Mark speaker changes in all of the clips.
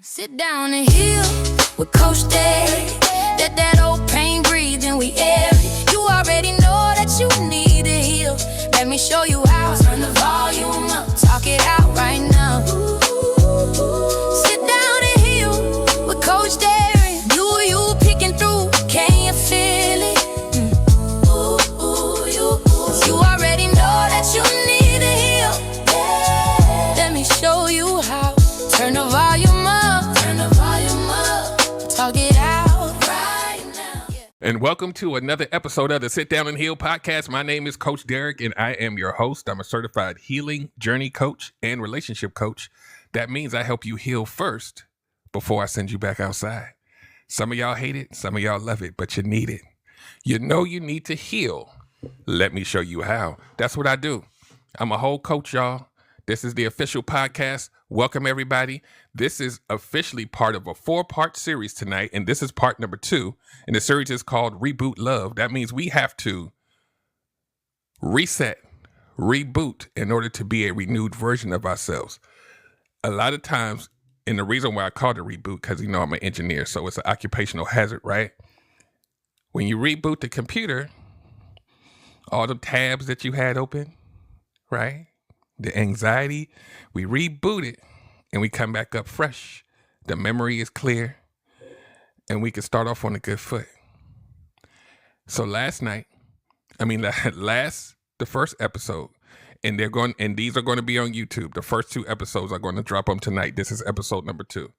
Speaker 1: Sit down and heal with Coach Derrick. Let that old pain breathe and we air it. You already know that you need to heal. Let me show you how. Turn the volume up, talk it out right now. Sit down and heal with Coach Derrick. You picking through, can you feel it? You already know that you need to heal. Let me show you how. Turn the volume up, talk it out right now.
Speaker 2: And welcome to another episode of the Sit Down and Heal podcast. My name is Coach Derrick, and I am your host. I'm a certified healing journey coach and relationship coach. That means I help you heal first before I send you back outside. Some of y'all hate it, some of y'all love it, but you need it. You know you need to heal. Let me show you how. That's what I do. I'm a whole coach, y'all. This is the official podcast. Welcome, everybody. This is officially part of a 4-part series tonight, and this is part number 2. And the series is called Reboot Love. That means we have to reset, reboot in order to be a renewed version of ourselves. A lot of times, and the reason why I called it reboot, because you know I'm an engineer, so it's an occupational hazard, right? When you reboot the computer, all the tabs that you had open, right? The anxiety, we reboot it and we come back up fresh. The memory is clear and we can start off on a good foot. So the first episode, and these are going to be on YouTube. The first 2 episodes are going to drop them tonight. This is episode number 2.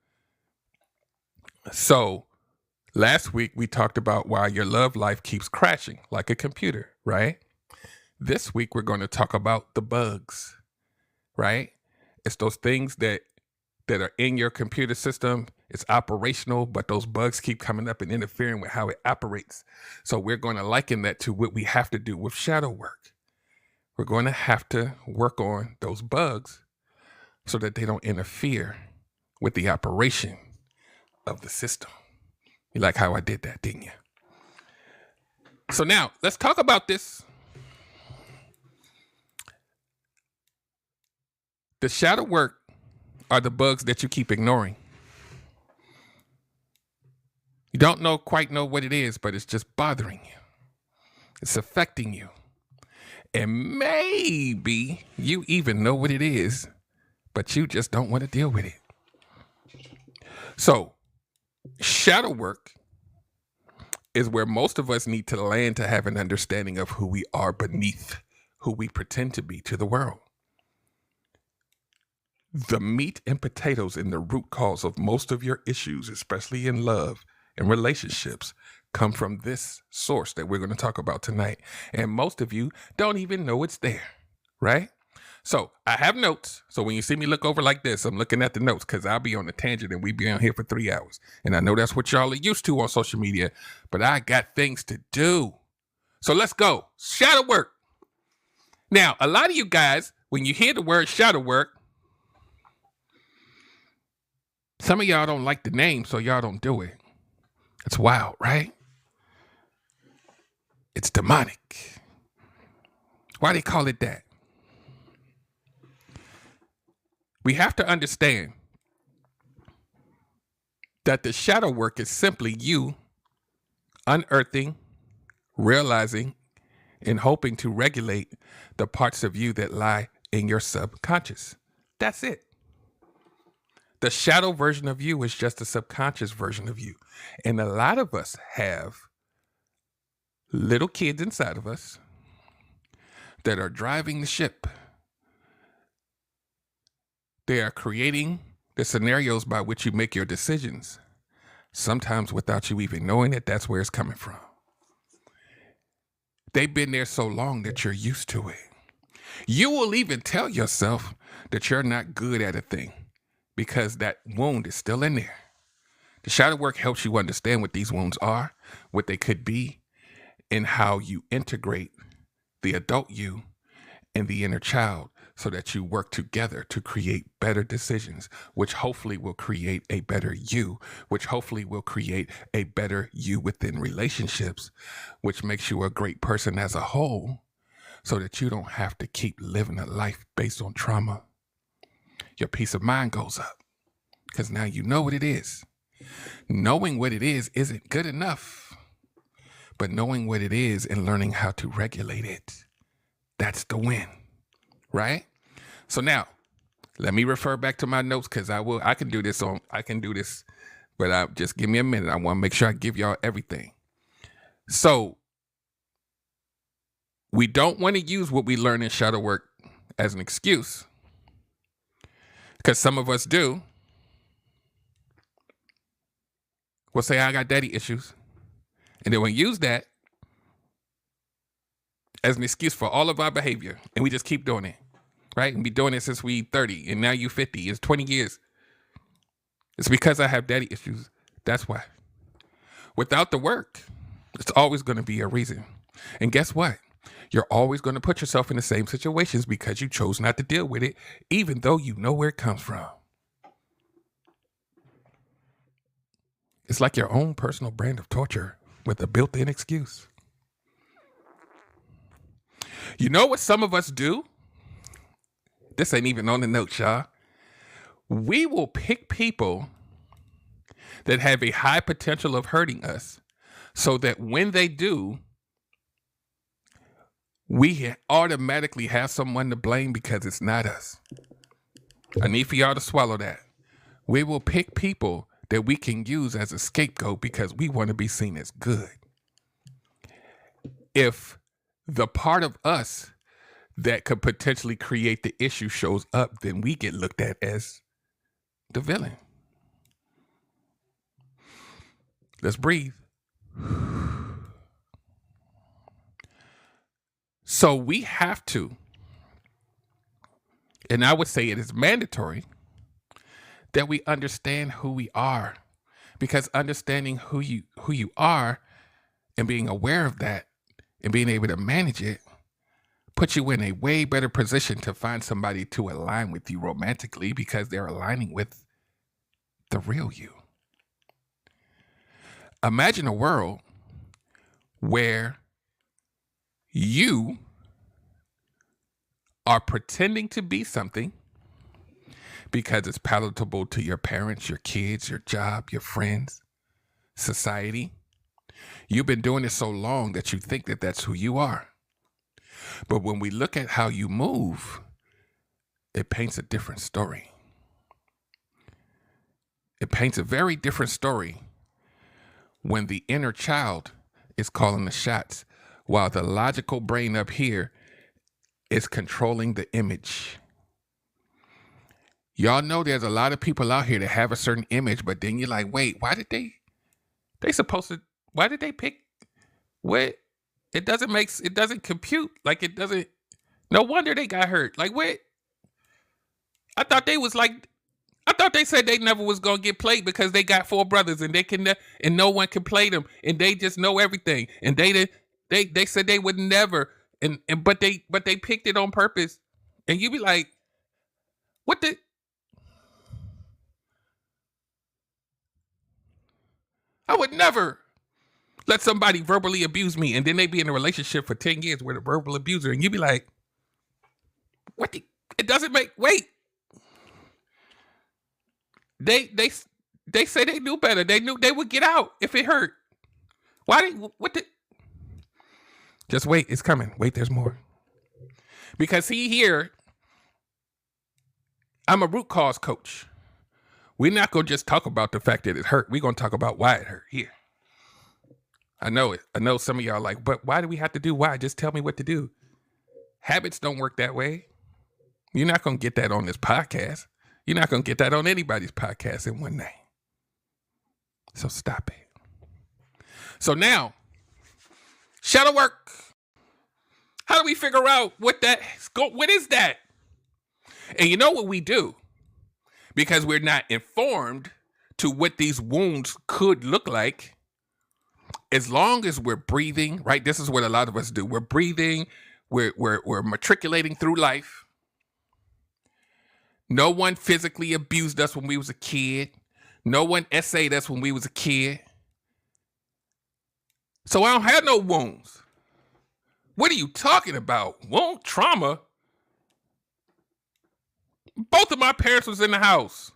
Speaker 2: So last week we talked about why your love life keeps crashing like a computer, right? This week we're going to talk about the bugs. Right? It's those things that are in your computer system. It's operational, but those bugs keep coming up and interfering with how it operates. So we're going to liken that to what we have to do with shadow work. We're going to have to work on those bugs so that they don't interfere with the operation of the system. You like how I did that, didn't you? So now let's talk about this. The shadow work are the bugs that you keep ignoring. You don't quite know what it is, but it's just bothering you. It's affecting you. And maybe you even know what it is, but you just don't want to deal with it. So, shadow work is where most of us need to land to have an understanding of who we are beneath who we pretend to be to the world. The meat and potatoes and the root cause of most of your issues, especially in love and relationships, come from this source that we're going to talk about tonight. And most of you don't even know it's there, right? So I have notes. So when you see me look over like this, I'm looking at the notes because I'll be on a tangent and we be on here for 3 hours. And I know that's what y'all are used to on social media, but I got things to do. So let's go. Shadow work. Now, a lot of you guys, when you hear the word shadow work, some of y'all don't like the name, so y'all don't do it. It's wild, right? It's demonic. Why they call it that? We have to understand that the shadow work is simply you unearthing, realizing, and hoping to regulate the parts of you that lie in your subconscious. That's it. The shadow version of you is just a subconscious version of you. And a lot of us have little kids inside of us that are driving the ship. They are creating the scenarios by which you make your decisions, sometimes without you even knowing it. That's where it's coming from. They've been there so long that you're used to it. You will even tell yourself that you're not good at a thing, because that wound is still in there. The shadow work helps you understand what these wounds are, what they could be, and how you integrate the adult you and the inner child so that you work together to create better decisions, which hopefully will create a better you, which hopefully will create a better you within relationships, which makes you a great person as a whole so that you don't have to keep living a life based on trauma. Your peace of mind goes up. because now you know what it is. Knowing what it is isn't good enough, but knowing what it is and learning how to regulate it, that's the win, right? So now, let me refer back to my notes because I can do this, but just give me a minute. I want to make sure I give y'all everything. So we don't want to use what we learn in shadow work as an excuse, because some of us do. We'll say, I got daddy issues. And then we use that as an excuse for all of our behavior. And we just keep doing it, right? And be doing it since we 30 and now you 50. It's 20 years. It's because I have daddy issues. That's why. Without the work, it's always going to be a reason. And guess what? You're always going to put yourself in the same situations because you chose not to deal with it, even though you know where it comes from. It's like your own personal brand of torture with a built-in excuse. You know what some of us do? This ain't even on the notes, y'all. We will pick people that have a high potential of hurting us so that when they do, we automatically have someone to blame because it's not us. I need for y'all to swallow that. We will pick people that we can use as a scapegoat because we want to be seen as good. If the part of us that could potentially create the issue shows up, then we get looked at as the villain. Let's breathe. So we have to, and I would say it is mandatory, that we understand who we are, because understanding who you are and being aware of that and being able to manage it puts you in a way better position to find somebody to align with you romantically because they're aligning with the real you. Imagine a world where you are pretending to be something because it's palatable to your parents, your kids, your job, your friends, society. You've been doing it so long that you think that that's who you are. But when we look at how you move, it paints a different story. It paints a very different story when the inner child is calling the shots, while the logical brain up here is controlling the image. Y'all know there's a lot of people out here that have a certain image, but then you're like, wait, why did they pick what? It doesn't compute. Like it doesn't, no wonder they got hurt. Like what? I thought they said they never was going to get played because they got 4 brothers and and no one can play them and they just know everything. And they said they would never, but they picked it on purpose. And you be like, what the? I would never let somebody verbally abuse me, and then they be in a relationship for 10 years with a verbal abuser, and you be like, what the? It doesn't make, wait. They say they knew better. They knew they would get out if it hurt. Just wait, it's coming. Wait, there's more. Because here, I'm a root cause coach. We're not going to just talk about the fact that it hurt. We're going to talk about why it hurt here. I know it. I know some of y'all are like, but why do we have to do why? Just tell me what to do. Habits don't work that way. You're not going to get that on this podcast. You're not going to get that on anybody's podcast in one night. So stop it. So now, shadow work. How do we figure out what is that? And you know what we do? Because we're not informed to what these wounds could look like. As long as we're breathing, right? This is what a lot of us do. We're breathing. We're matriculating through life. No one physically abused us when we was a kid. No one essayed us when we was a kid. So I don't have no wounds. What are you talking about? Wound trauma? Both of my parents was in the house.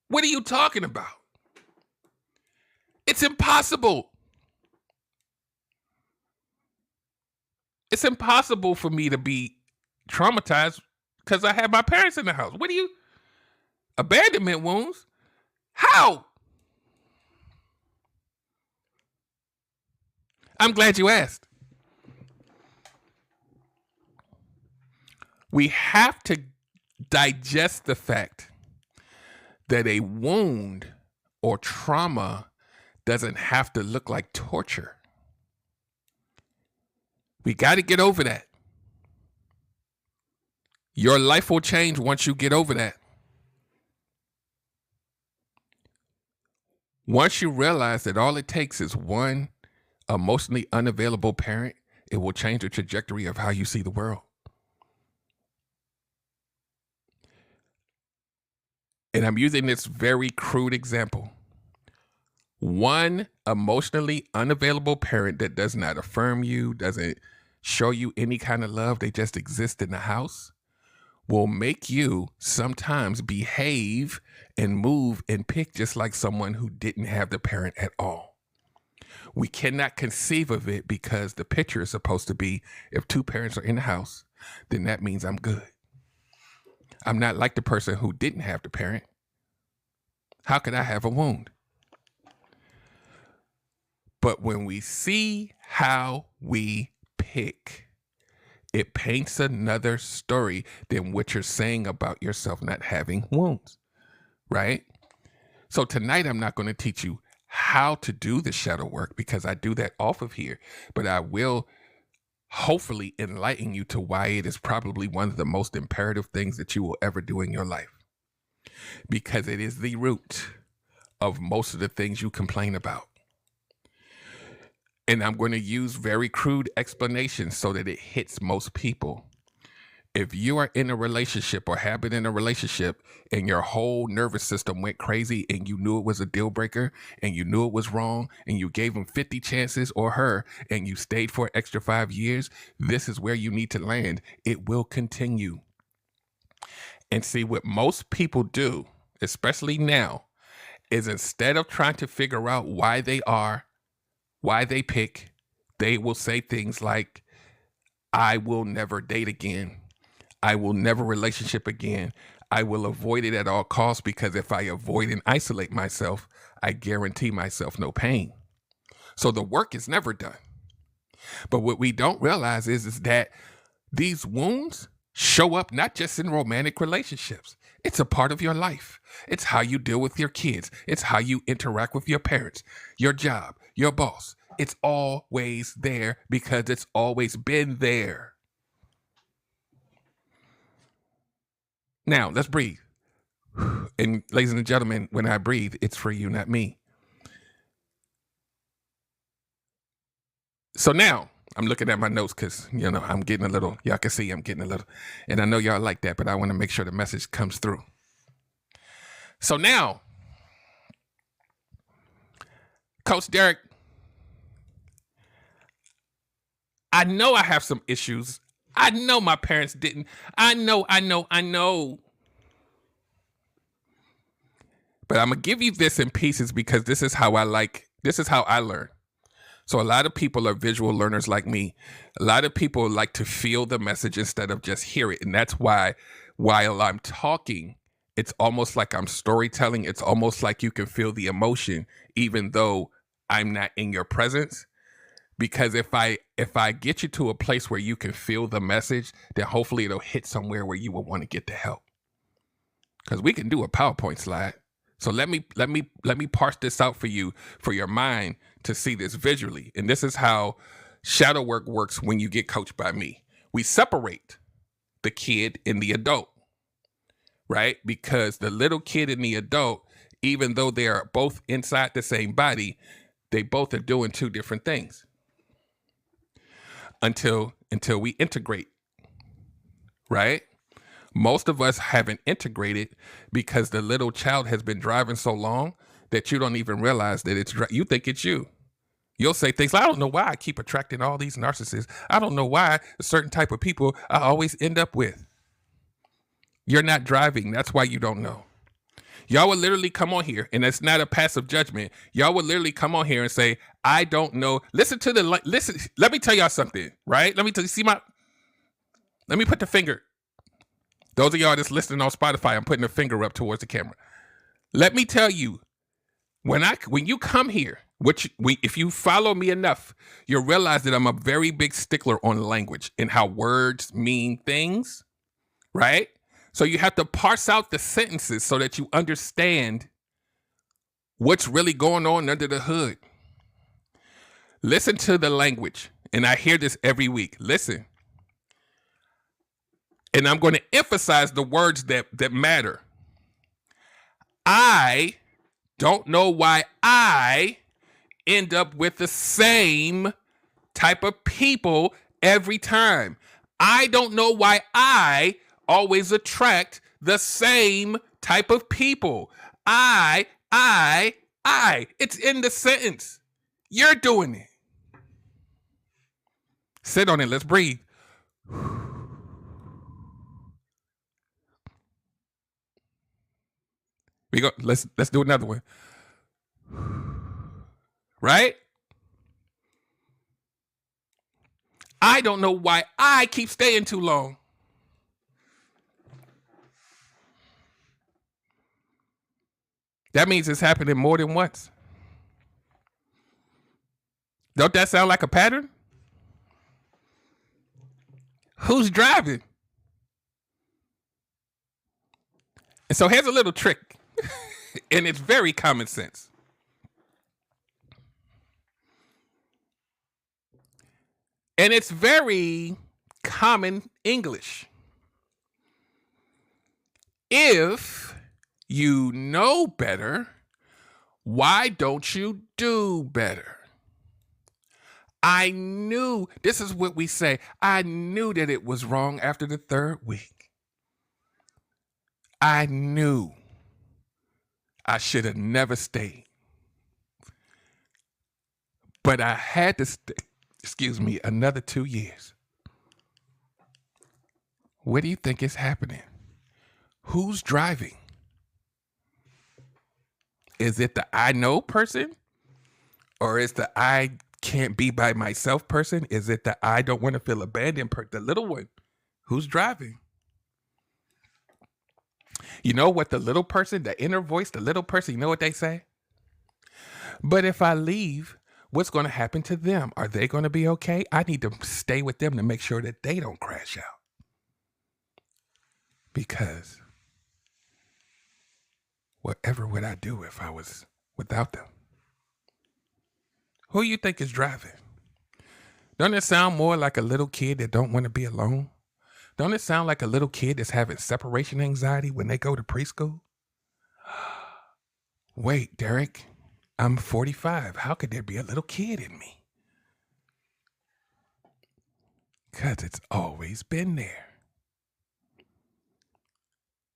Speaker 2: What are you talking about? It's impossible. It's impossible for me to be traumatized because I have my parents in the house. What do you? Abandonment wounds? How? I'm glad you asked. We have to digest the fact that a wound or trauma doesn't have to look like torture. We got to get over that. Your life will change once you get over that. Once you realize that all it takes is one emotionally unavailable parent, it will change the trajectory of how you see the world. And I'm using this very crude example. One emotionally unavailable parent that does not affirm you, doesn't show you any kind of love, they just exist in the house, will make you sometimes behave and move and pick just like someone who didn't have the parent at all. We cannot conceive of it because the picture is supposed to be, if two parents are in the house, then that means I'm good. I'm not like the person who didn't have the parent. How could I have a wound? But when we see how we pick, it paints another story than what you're saying about yourself not having wounds, right? So tonight, I'm not going to teach you how to do the shadow work because I do that off of here, but I will hopefully enlighten you to why it is probably one of the most imperative things that you will ever do in your life, because it is the root of most of the things you complain about. And I'm going to use very crude explanations so that it hits most people. If you are in a relationship or have been in a relationship and your whole nervous system went crazy and you knew it was a deal breaker and you knew it was wrong and you gave them 50 chances or her and you stayed for an extra 5 years, this is where you need to land. It will continue. And see, what most people do, especially now, is instead of trying to figure out why they are, why they pick, they will say things like, I will never date again. I will never relationship again. I will avoid it at all costs because if I avoid and isolate myself, I guarantee myself no pain. So the work is never done. But what we don't realize is that these wounds show up not just in romantic relationships. It's a part of your life. It's how you deal with your kids. It's how you interact with your parents, your job, your boss. It's always there because it's always been there. Now, let's breathe. And ladies and gentlemen, when I breathe, it's for you, not me. So now I'm looking at my notes because, I'm getting a little, y'all can see I'm getting a little, and I know y'all like that, but I want to make sure the message comes through. So now, Coach Derrick, I know I have some issues. I know my parents didn't. I know. But I'm going to give you this in pieces because this is how I learn. So a lot of people are visual learners like me. A lot of people like to feel the message instead of just hear it. And that's why while I'm talking, it's almost like I'm storytelling. It's almost like you can feel the emotion, even though I'm not in your presence. Because if I get you to a place where you can feel the message, then hopefully it'll hit somewhere where you will want to get the help. Because we can do a PowerPoint slide. So let me parse this out for you, for your mind to see this visually. And this is how shadow work works when you get coached by me. We separate the kid and the adult, right? Because the little kid and the adult, even though they are both inside the same body, they both are doing two different things until we integrate, right? Most of us haven't integrated because the little child has been driving so long that you don't even realize that you think it's you. You'll say things like, I don't know why I keep attracting all these narcissists. I don't know why a certain type of people I always end up with. You're not driving. That's why you don't know. Y'all would literally come on here, and it's not a passive judgment. Y'all would literally come on here and say, I don't know. Listen. Let me tell y'all something, right? Let me put the finger. Those of y'all that's listening on Spotify, I'm putting the finger up towards the camera. Let me tell you, when you come here, if you follow me enough, you'll realize that I'm a very big stickler on language and how words mean things, right? So you have to parse out the sentences so that you understand what's really going on under the hood. Listen to the language, and I hear this every week. Listen. And I'm going to emphasize the words that matter. I don't know why I end up with the same type of people every time. I don't know why I always attract the same type of people. I. It's in the sentence. You're doing it. Sit on it. Let's breathe. We go. Let's do another one. Right? I don't know why I keep staying too long. That means it's happening more than once. Don't that sound like a pattern? Who's driving? And so here's a little trick, and it's very common sense. And it's very common English. If you know better, why don't you do better? I knew, this is what we say, I knew that it was wrong after the third week. I knew I should have never stayed. But I had to stay, another 2 years. What do you think is happening? Who's driving? Is it the I know person? Or is the I can't be by myself person? Is it the I don't want to feel abandoned person? The little one. Who's driving? You know what the little person, the inner voice, the little person, you know what they say? But if I leave, what's going to happen to them? Are they going to be okay? I need to stay with them to make sure that they don't crash out. Because whatever would I do if I was without them? Who you think is driving? Don't it sound more like a little kid that don't want to be alone? Don't it sound like a little kid that's having separation anxiety when they go to preschool? Wait, Derrick, I'm 45. How could there be a little kid in me? Because it's always been there.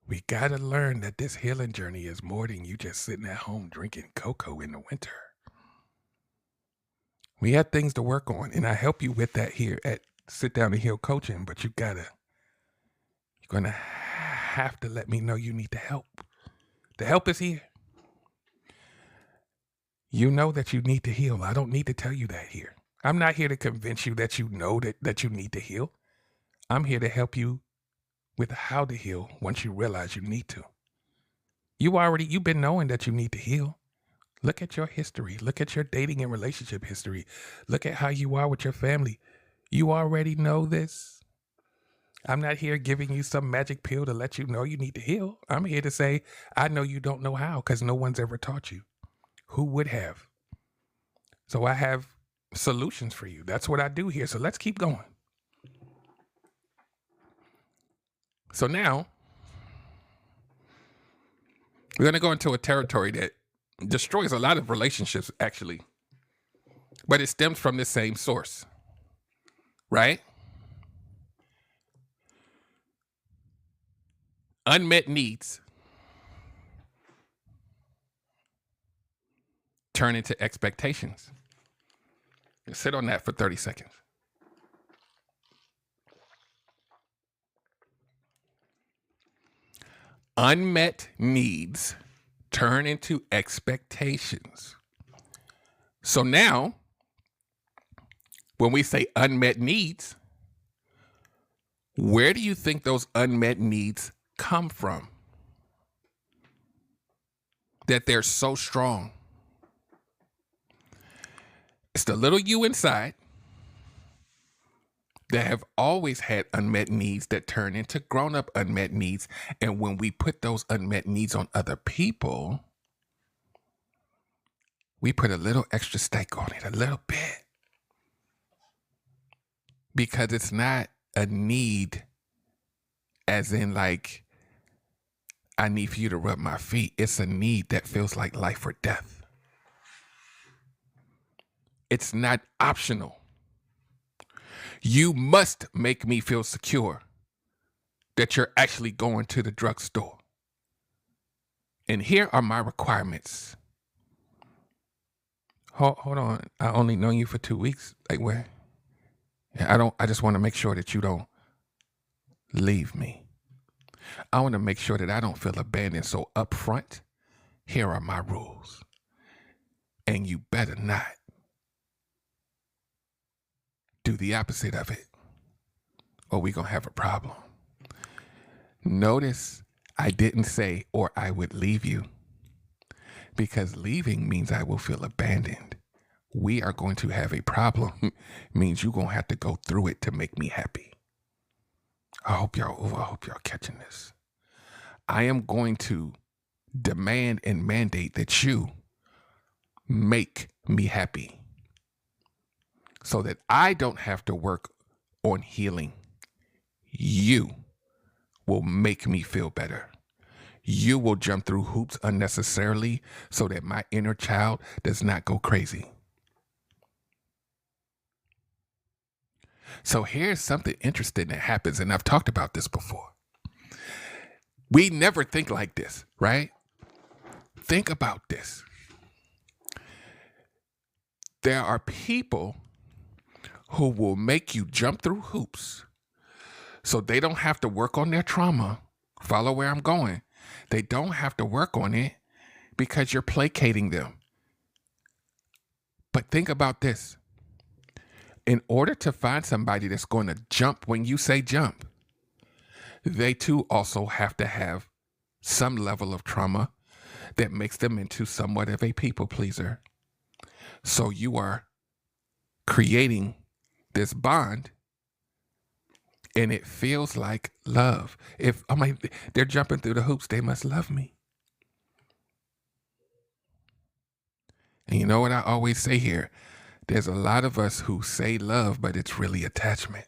Speaker 2: We got to learn that this healing journey is more than you just sitting at home drinking cocoa in the winter. We have things to work on, and I help you with that here at Sit Down and Heal Coaching, but you're going to have to let me know you need the help. The help is here. You know that you need to heal. I don't need to tell you that here. I'm not here to convince you that you know that you need to heal. I'm here to help you with how to heal once you realize you need to. You've been knowing that you need to heal. Look at your history. Look at your dating and relationship history. Look at how you are with your family. You already know this. I'm not here giving you some magic pill to let you know you need to heal. I'm here to say, I know you don't know how because no one's ever taught you. Who would have? So I have solutions for you. That's what I do here. So let's keep going. So now we're going to go into a territory that destroys a lot of relationships, actually, but it stems from the same source, right? Unmet needs turn into expectations. Sit on that for 30 seconds. Unmet needs turn into expectations. So now, when we say unmet needs, where do you think those unmet needs come from? That they're so strong. It's the little you inside that have always had unmet needs that turn into grown-up unmet needs. And when we put those unmet needs on other people, we put a little extra stake on it, a little bit. Because it's not a need as in like, I need for you to rub my feet. It's a need that feels like life or death. It's not optional. You must make me feel secure that you're actually going to the drugstore. And here are my requirements. Hold on. I only known you for 2 weeks. Like where? Yeah, I just want to make sure that you don't leave me. I want to make sure that I don't feel abandoned. So up front, here are my rules. And you better not do the opposite of it, or we're going to have a problem. Notice I didn't say, or I would leave you, because leaving means I will feel abandoned. We are going to have a problem means you're going to have to go through it to make me happy. I hope y'all catching this. I am going to demand and mandate that you make me happy so that I don't have to work on healing. You will make me feel better. You will jump through hoops unnecessarily so that my inner child does not go crazy. So here's something interesting that happens, and I've talked about this before. We never think like this, right? Think about this. There are people who will make you jump through hoops so they don't have to work on their trauma. Follow where I'm going. They don't have to work on it because you're placating them. But think about this. In order to find somebody that's going to jump when you say jump, they too also have to have some level of trauma that makes them into somewhat of a people pleaser. So you are creating this bond, and it feels like love. If they're jumping through the hoops, they must love me. And you know what I always say here? There's a lot of us who say love, but it's really attachment.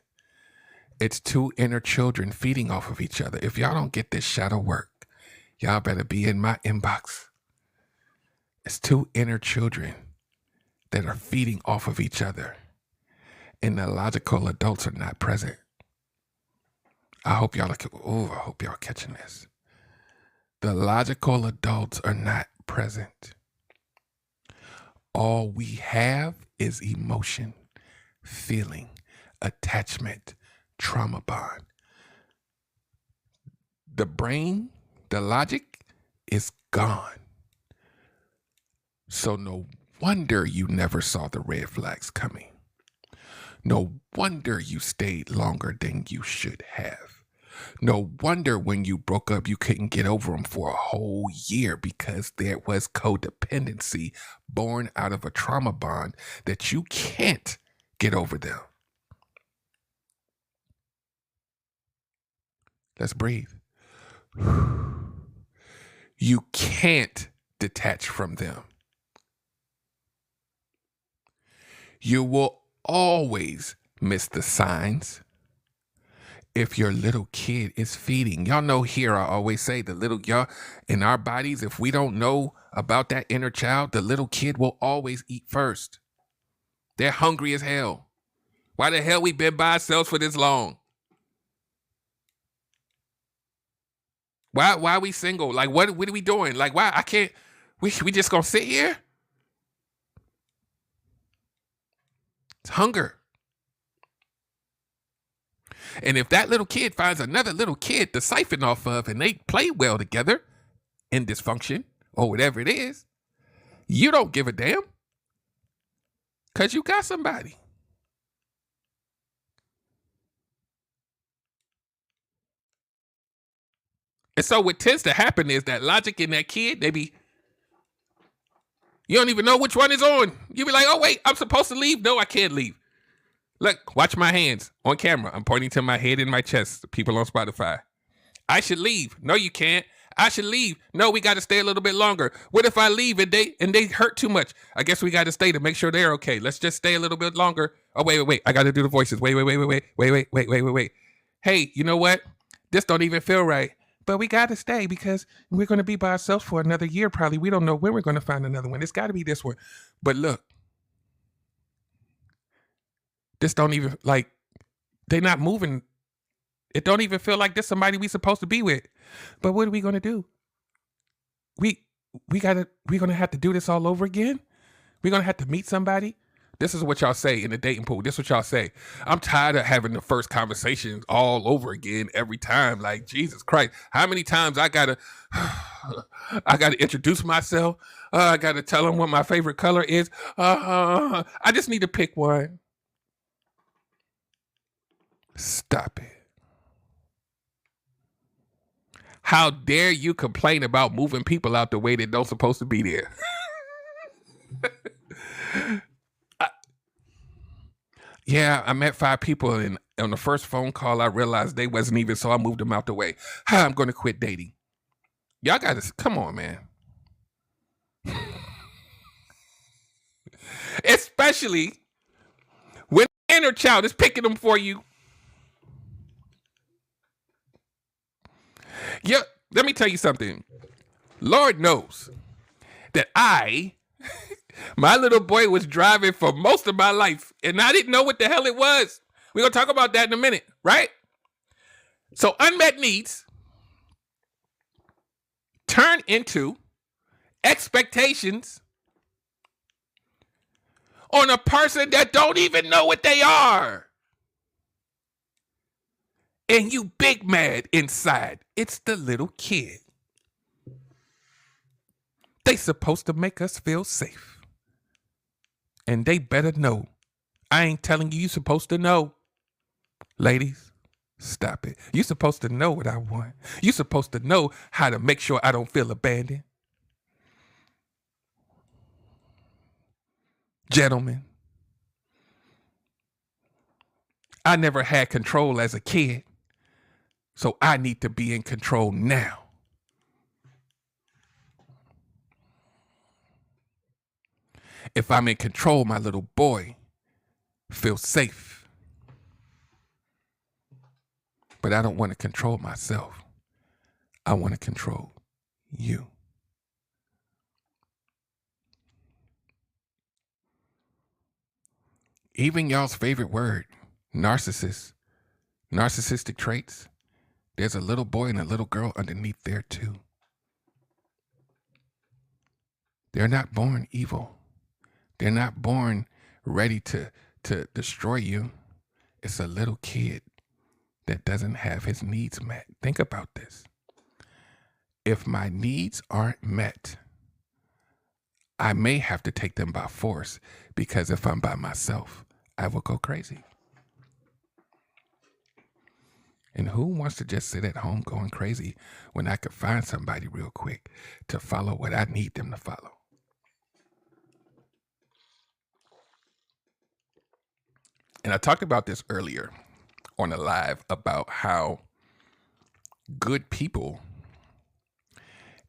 Speaker 2: It's two inner children feeding off of each other. If y'all don't get this shadow work, y'all better be in my inbox. It's two inner children that are feeding off of each other, and the logical adults are not present. I hope y'all catching this. The logical adults are not present. All we have is emotion, feeling, attachment, trauma bond. The brain, the logic is gone. So no wonder you never saw the red flags coming. No wonder you stayed longer than you should have. No wonder when you broke up, you couldn't get over them for a whole year, because there was codependency born out of a trauma bond that you can't get over them. Let's breathe. You can't detach from them. You will always miss the signs. If your little kid is feeding, y'all know here I always say y'all in our bodies, if we don't know about that inner child, the little kid will always eat first. They're hungry as hell. Why the hell we been by ourselves for this long? Why are we single? Like what are we doing? Like why I can't we just gonna sit here? It's hunger. And if that little kid finds another little kid to siphon off of and they play well together in dysfunction or whatever it is, you don't give a damn because you got somebody. And so what tends to happen is that logic in that kid, you don't even know which one is on. You be like, oh, wait, I'm supposed to leave? No, I can't leave. Look, watch my hands on camera. I'm pointing to my head and my chest. People on Spotify. I should leave. No, you can't. I should leave. No, we got to stay a little bit longer. What if I leave and they hurt too much? I guess we got to stay to make sure they're okay. Let's just stay a little bit longer. Oh, wait. I got to do the voices. Wait. Hey, you know what? This don't even feel right. But we got to stay because we're going to be by ourselves for another year probably. We don't know when we're going to find another one. It's got to be this one. But look, this don't even, like, they're not moving. It don't even feel like this somebody we supposed to be with. But what are we going to do? We're going to have to do this all over again? We're going to have to meet somebody? This is what y'all say in the dating pool. This is what y'all say. I'm tired of having the first conversations all over again every time. Like, Jesus Christ, how many times I gotta introduce myself? I gotta tell them what my favorite color is. I just need to pick one. Stop it. How dare you complain about moving people out the way that don't supposed to be there? I met 5 people, and on the first phone call, I realized they wasn't even, so I moved them out the way. I'm going to quit dating. Y'all got to, come on, man. Especially when the inner child is picking them for you. Yeah, let me tell you something. Lord knows that my little boy was driving for most of my life, and I didn't know what the hell it was. We're going to talk about that in a minute, right? So unmet needs turn into expectations on a person that don't even know what they are. And you big mad inside. It's the little kid. They supposed to make us feel safe. And they better know. I ain't telling you supposed to know. Ladies, stop it. You supposed to know what I want. You supposed to know how to make sure I don't feel abandoned. Gentlemen, I never had control as a kid, so I need to be in control now. If I'm in control, my little boy feels safe. But I don't want to control myself. I want to control you. Even y'all's favorite word, narcissist, narcissistic traits, there's a little boy and a little girl underneath there too. They're not born evil. They're not born ready to destroy you. It's a little kid that doesn't have his needs met. Think about this. If my needs aren't met, I may have to take them by force, because if I'm by myself, I will go crazy. And who wants to just sit at home going crazy when I could find somebody real quick to follow what I need them to follow? And I talked about this earlier on a live about how good people,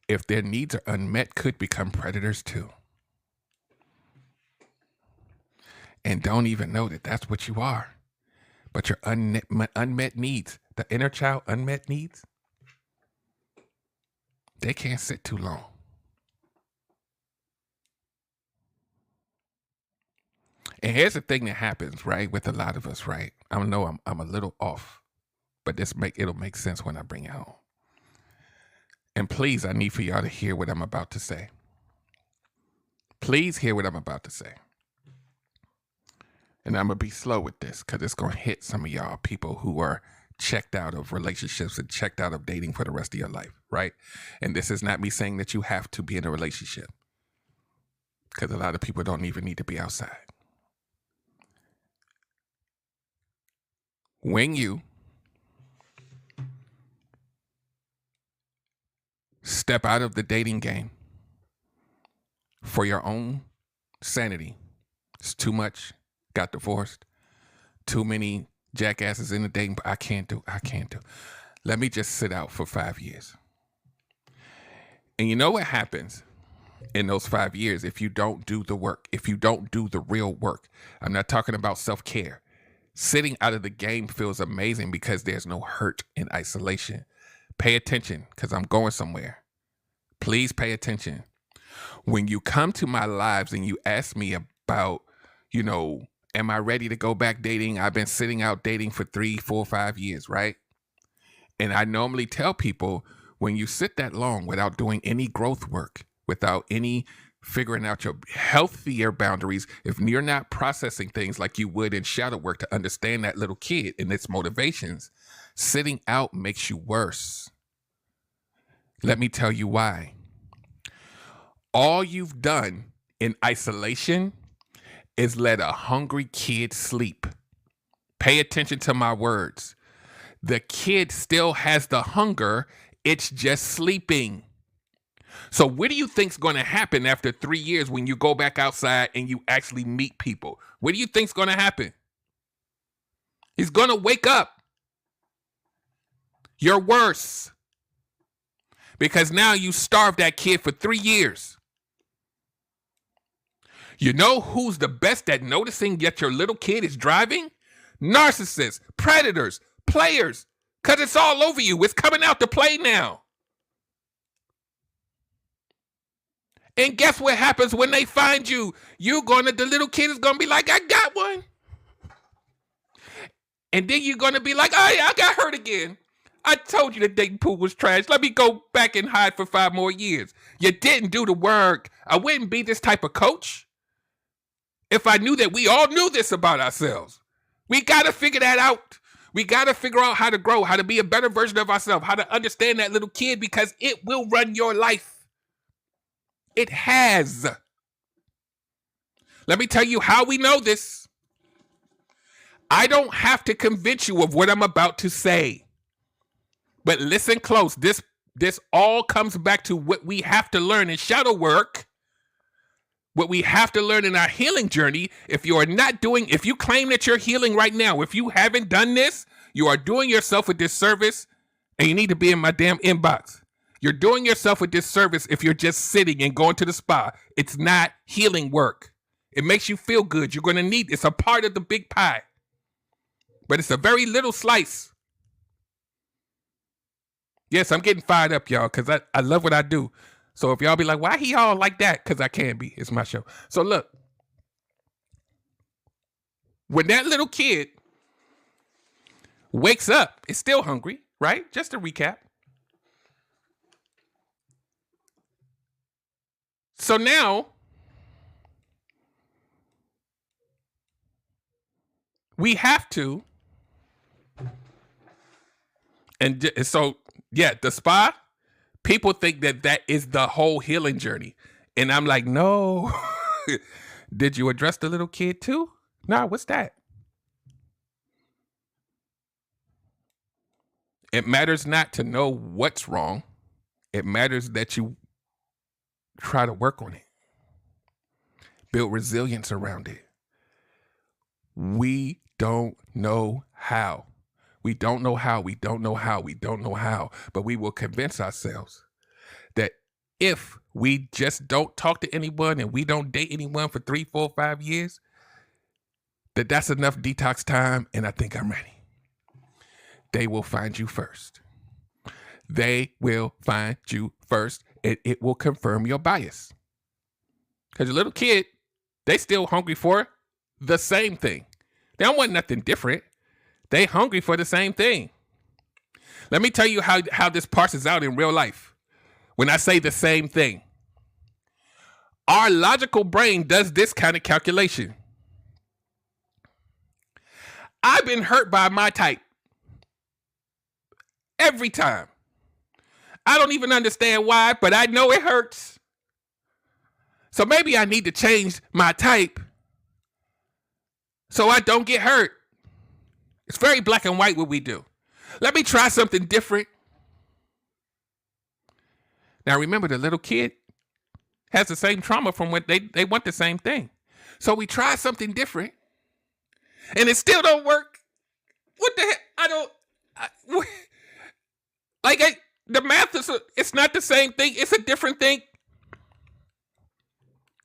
Speaker 2: if their needs are unmet, could become predators too. And don't even know that that's what you are. But your unmet needs, the inner child unmet needs, they can't sit too long. And here's the thing that happens, right, with a lot of us, right? I know I'm a little off, but it'll make sense when I bring it home. And please, I need for y'all to hear what I'm about to say. Please hear what I'm about to say. And I'm going to be slow with this because it's going to hit some of y'all people who are checked out of relationships and checked out of dating for the rest of your life, right? And this is not me saying that you have to be in a relationship, because a lot of people don't even need to be outside. When you step out of the dating game for your own sanity, it's too much, got divorced, too many jackasses in the dating, but I can't do. Let me just sit out for 5 years. And you know what happens in those 5 years if you don't do the work, if you don't do the real work? I'm not talking about self-care. Sitting out of the game feels amazing because there's no hurt in isolation. Pay attention, because I'm going somewhere. Please pay attention. When you come to my lives and you ask me about, am I ready to go back dating? I've been sitting out dating for 3, 4, 5 years, right? And I normally tell people, when you sit that long without doing any growth work, without any figuring out your healthier boundaries, if you're not processing things like you would in shadow work to understand that little kid and its motivations, sitting out makes you worse. Let me tell you why. All you've done in isolation is let a hungry kid sleep. Pay attention to my words. The kid still has the hunger, it's just sleeping. So what do you think's going to happen after 3 years when you go back outside and you actually meet people? What do you think's going to happen? He's going to wake up. You're worse. Because now you starved that kid for 3 years. You know who's the best at noticing that your little kid is driving? Narcissists, predators, players. Because it's all over you. It's coming out to play now. And guess what happens when they find you? The little kid is going to be like, I got one. And then you're going to be like, oh, yeah, I got hurt again. I told you the dating pool was trash. Let me go back and hide for 5 more years. You didn't do the work. I wouldn't be this type of coach if I knew that we all knew this about ourselves. We got to figure that out. We got to figure out how to grow, how to be a better version of ourselves, how to understand that little kid, because it will run your life. It has. Let me tell you how we know this. I don't have to convince you of what I'm about to say. But listen close. This all comes back to what we have to learn in shadow work, what we have to learn in our healing journey. If you claim that you're healing right now, if you haven't done this, you are doing yourself a disservice, and you need to be in my damn inbox. You're doing yourself a disservice if you're just sitting and going to the spa. It's not healing work. It makes you feel good. You're going to need, it's a part of the big pie. But it's a very little slice. Yes, I'm getting fired up, y'all, because I love what I do. So if y'all be like, why he all like that? Because I can be. It's my show. So look. When that little kid wakes up, it's still hungry, right? Just to recap. So now, we have to, and so, yeah, the spa, people think that is the whole healing journey. And I'm like, no. Did you address the little kid too? Nah, what's that? It matters not to know what's wrong. It matters that you try to work on it. Build resilience around it. We don't know how. We don't know how. But we will convince ourselves that if we just don't talk to anyone and we don't date anyone for 3, 4, 5 years, that's enough detox time, and I think I'm ready. They will find you first. They will find you first. It will confirm your bias. Because your little kid, they still hungry for the same thing. They don't want nothing different. They hungry for the same thing. Let me tell you how this parses out in real life. When I say the same thing, our logical brain does this kind of calculation. I've been hurt by my type. Every time. I don't even understand why, but I know it hurts. So maybe I need to change my type so I don't get hurt. It's very black and white what we do. Let me try something different. Now remember, the little kid has the same trauma from when they want the same thing. So we try something different and it still don't work. What the heck? The math it's not the same thing. It's a different thing.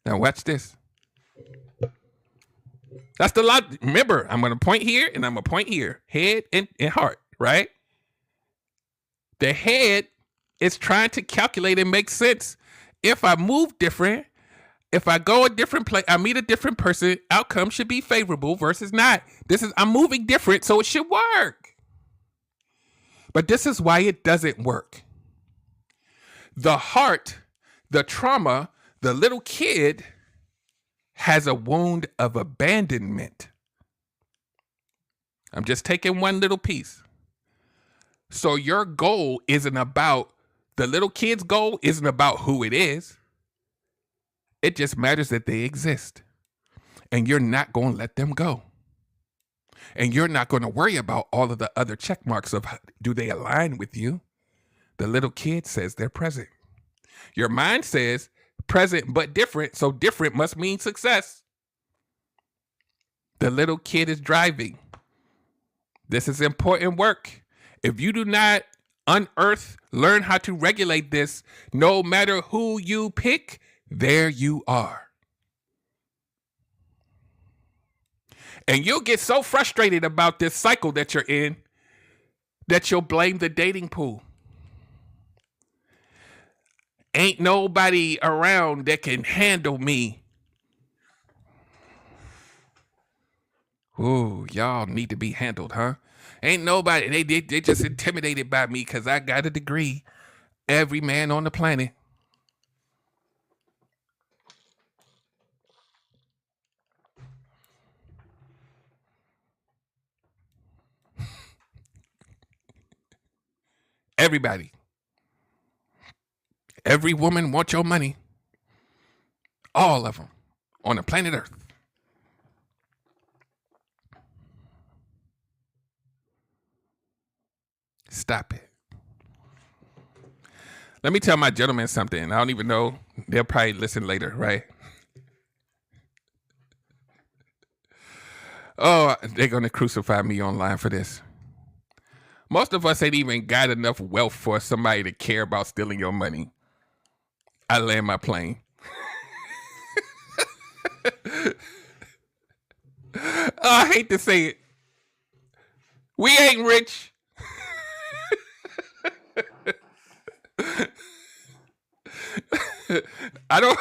Speaker 2: Now watch this. That's the lot. Remember, I'm going to point here and I'm going to point here. Head and heart, right? The head is trying to calculate and make sense. If I move different, if I go a different place, I meet a different person, outcome should be favorable versus not. I'm moving different, so it should work. But this is why it doesn't work. The heart, the trauma, the little kid has a wound of abandonment. I'm just taking one little piece. So your goal isn't about, the little kid's goal isn't about who it is. It just matters that they exist. And you're not going to let them go. And you're not going to worry about all of the other check marks of do they align with you? The little kid says they're present. Your mind says present but different, so different must mean success. The little kid is driving. This is important work. If you do not learn how to regulate this, no matter who you pick, there you are. And you'll get so frustrated about this cycle that you're in that you'll blame the dating pool. Ain't nobody around that can handle me. Ooh, y'all need to be handled, huh? Ain't nobody, they just intimidated by me because I got a degree. Every man on the planet. Everybody. Every woman wants your money. All of them on the planet Earth. Stop it. Let me tell my gentlemen something. I don't even know. They'll probably listen later, right? Oh, they're going to crucify me online for this. Most of us ain't even got enough wealth for somebody to care about stealing your money. I land my plane. I hate to say it. We ain't rich. I don't.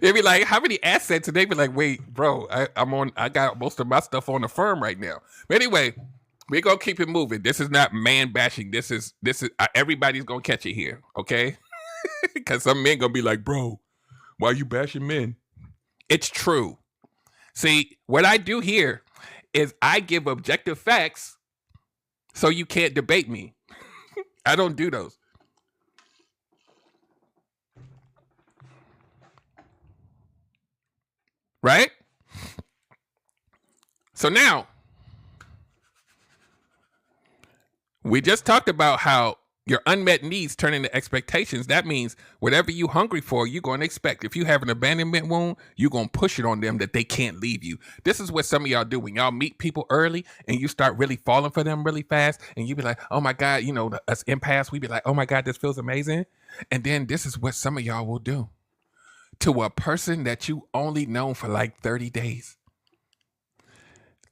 Speaker 2: They be like, how many assets? And they be like, wait, bro, I got most of my stuff on the firm right now. But anyway, we're gonna keep it moving. This is not man bashing. This is everybody's gonna catch it here, okay? Because some men gonna be like, bro, why are you bashing men? It's true. See, what I do here is I give objective facts so you can't debate me. I don't do those. Right? So now, we just talked about how your unmet needs turn into expectations. That means whatever you're hungry for, you're going to expect. If you have an abandonment wound, you're going to push it on them that they can't leave you. This is what some of y'all do when y'all meet people early and you start really falling for them really fast. And you be like, oh my God, us empaths, we be like, oh my God, this feels amazing. And then this is what some of y'all will do to a person that you only known for like 30 days.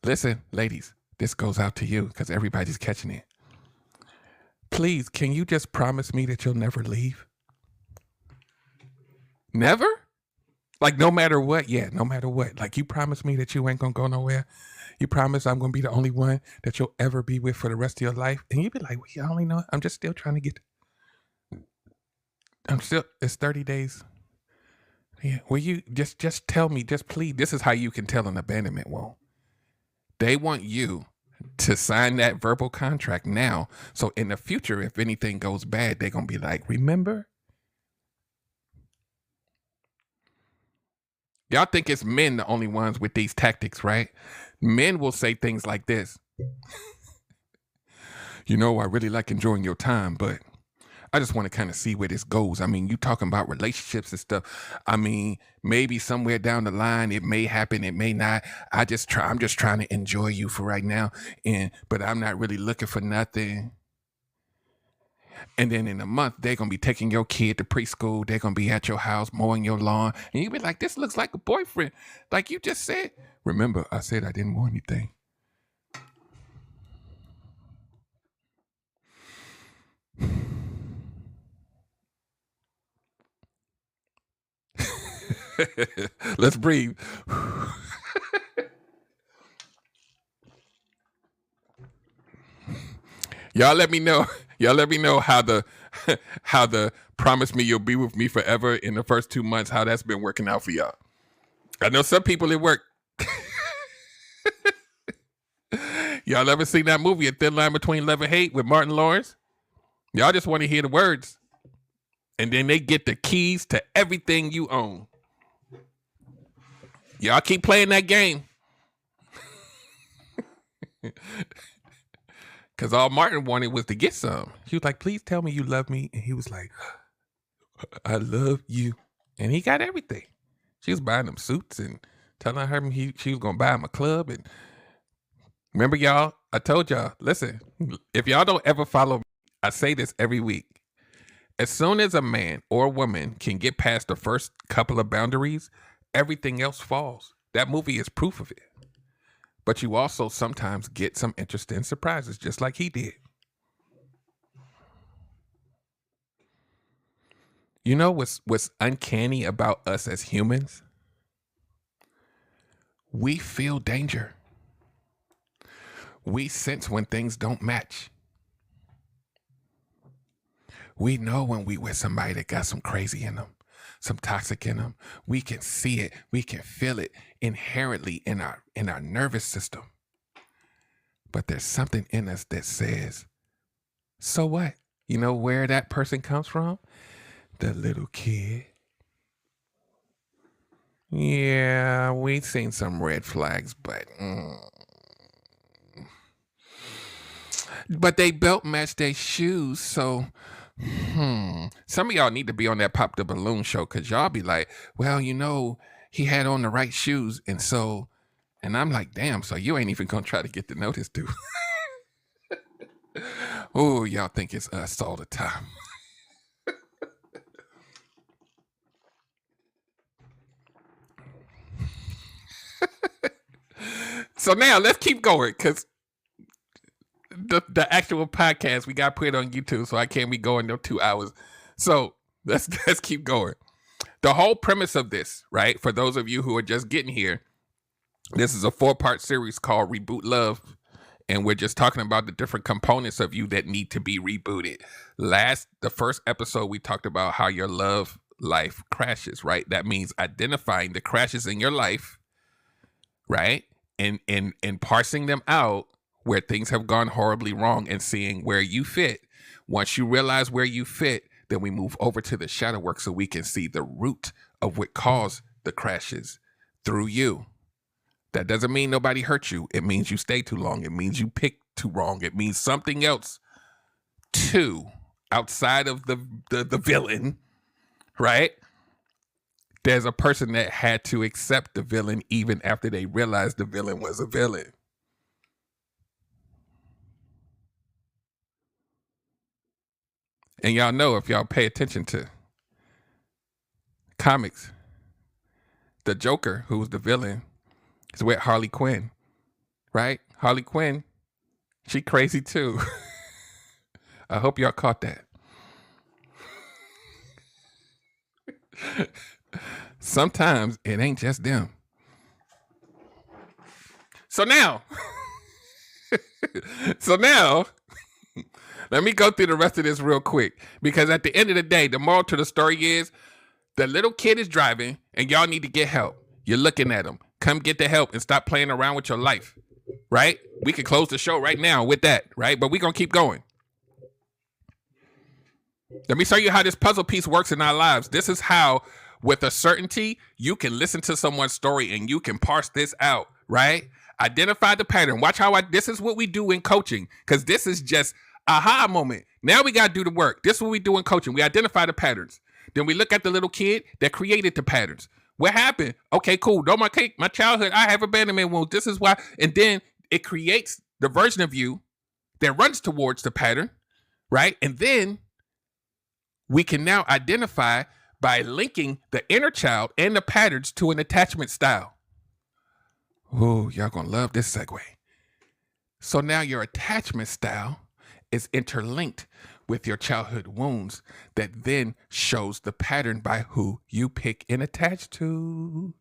Speaker 2: Listen, ladies, this goes out to you because everybody's catching it. Please, can you just promise me that you'll never leave? Never? Like no matter what? Yeah, no matter what. Like you promise me that you ain't gonna go nowhere. You promise I'm gonna be the only one that you'll ever be with for the rest of your life. And you be like, well, I only know. I'm just still trying to get. It's 30 days. Yeah. Will you just tell me, just please, this is how you can tell an abandonment wound. They want you to sign that verbal contract now. So in the future, if anything goes bad, they're going to be like, remember? Y'all think it's men the only ones with these tactics, right? Men will say things like this. You know, I really like enjoying your time, but I just want to kind of see where this goes. I mean, you talking about relationships and stuff. I mean, maybe somewhere down the line it may happen, it may not. I'm just trying to enjoy you for right now, but I'm not really looking for nothing. And then in a month, they're gonna be taking your kid to preschool. They're gonna be at your house mowing your lawn, and you be like, "This looks like a boyfriend," like you just said. Remember, I said I didn't want anything. Let's breathe. Y'all let me know. Y'all let me know how the promise me you'll be with me forever in the first 2 months, how that's been working out for y'all. I know some people it work. Y'all ever seen that movie, A Thin Line Between Love and Hate with Martin Lawrence? Y'all just want to hear the words. And then they get the keys to everything you own. Y'all keep playing that game. Because all Martin wanted was to get some. He was like, please tell me you love me. And he was like, I love you. And he got everything. She was buying him suits and telling him she was going to buy him a club. And remember, y'all, I told y'all, listen, if y'all don't ever follow me, I say this every week. As soon as a man or a woman can get past the first couple of boundaries, everything else falls. That movie is proof of it. But you also sometimes get some interesting surprises, just like he did. You know what's uncanny about us as humans? We feel danger. We sense when things don't match. We know when we with somebody that got some crazy in them, some toxic in them. We can see it. We can feel it inherently in our nervous system. But there's something in us that says, so what? You know where that person comes from? The little kid. Yeah, we've seen some red flags, but they belt match their shoes, so some of y'all need to be on that Pop the Balloon show, because y'all be like, well, you know, he had on the right shoes, and I'm like, damn, so you ain't even gonna try to get to know this dude. Oh, y'all think it's us all the time. So now let's keep going, because the actual podcast we got put on YouTube, so I can't be going no 2 hours. So let's keep going. The whole premise of this, right? For those of you who are just getting here, this is a 4-part series called Reboot Love, and we're just talking about the different components of you that need to be rebooted. The first episode, we talked about how your love life crashes, right? That means identifying the crashes in your life, right? And parsing them out where things have gone horribly wrong and seeing where you fit. Once you realize where you fit, then we move over to the shadow work so we can see the root of what caused the crashes through you. That doesn't mean nobody hurt you. It means you stayed too long. It means you picked too wrong. It means something else too, outside of the villain, right? There's a person that had to accept the villain even after they realized the villain was a villain. And y'all know, if y'all pay attention to comics, the Joker, who's the villain, is with Harley Quinn, right? Harley Quinn, she crazy too. I hope y'all caught that. Sometimes it ain't just them. So now, let me go through the rest of this real quick, because at the end of the day, the moral to the story is the little kid is driving and y'all need to get help. You're looking at him. Come get the help and stop playing around with your life. right? We could close the show right now with that, right? But we're going to keep going. Let me show you how this puzzle piece works in our lives. This is how, with a certainty, you can listen to someone's story and you can parse this out, right? Identify the pattern. Watch how this is what we do in coaching, because this is just aha moment. Now we got to do the work. This is what we do in coaching. We identify the patterns. Then we look at the little kid that created the patterns. What happened? Okay, cool. Don't my cake, my childhood, I have abandonment wounds. This is why. And then it creates the version of you that runs towards the pattern, right? And then we can now identify by linking the inner child and the patterns to an attachment style. Oh, y'all gonna love this segue. So now your attachment style is interlinked with your childhood wounds that then shows the pattern by who you pick and attach to.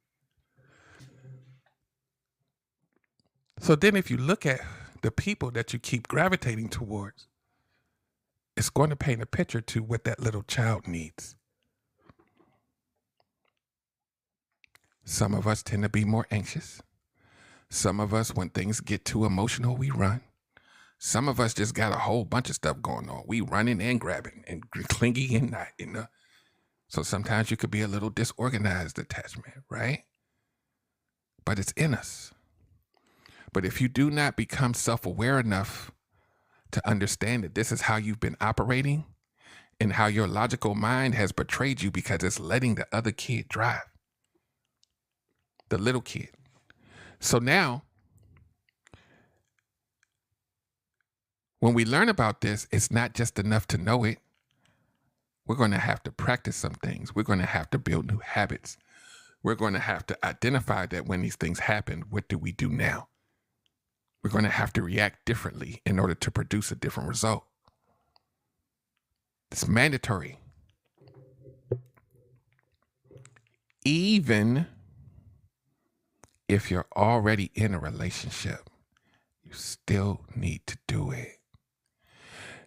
Speaker 2: So then if you look at the people that you keep gravitating towards, it's going to paint a picture to what that little child needs. Some of us tend to be more anxious. Some of us, when things get too emotional, we run. Some of us just got a whole bunch of stuff going on. We running and grabbing and clinging and not, you know. So sometimes you could be a little disorganized attachment, right? But it's in us. But if you do not become self-aware enough to understand that this is how you've been operating and how your logical mind has betrayed you because it's letting the other kid drive, the little kid. So now, when we learn about this, it's not just enough to know it. We're going to have to practice some things. We're going to have to build new habits. We're going to have to identify that when these things happen, what do we do now? We're going to have to react differently in order to produce a different result. It's mandatory. Even if you're already in a relationship, you still need to do it.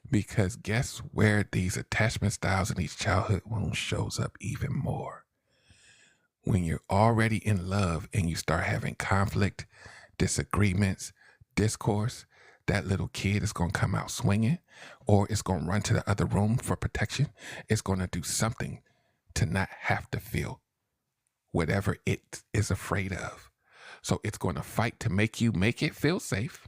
Speaker 2: Because guess where these attachment styles and these childhood wounds shows up even more? When you're already in love and you start having conflict, disagreements, discourse, that little kid is going to come out swinging, or it's going to run to the other room for protection. It's going to do something to not have to feel whatever it is afraid of. So it's going to fight to make it feel safe.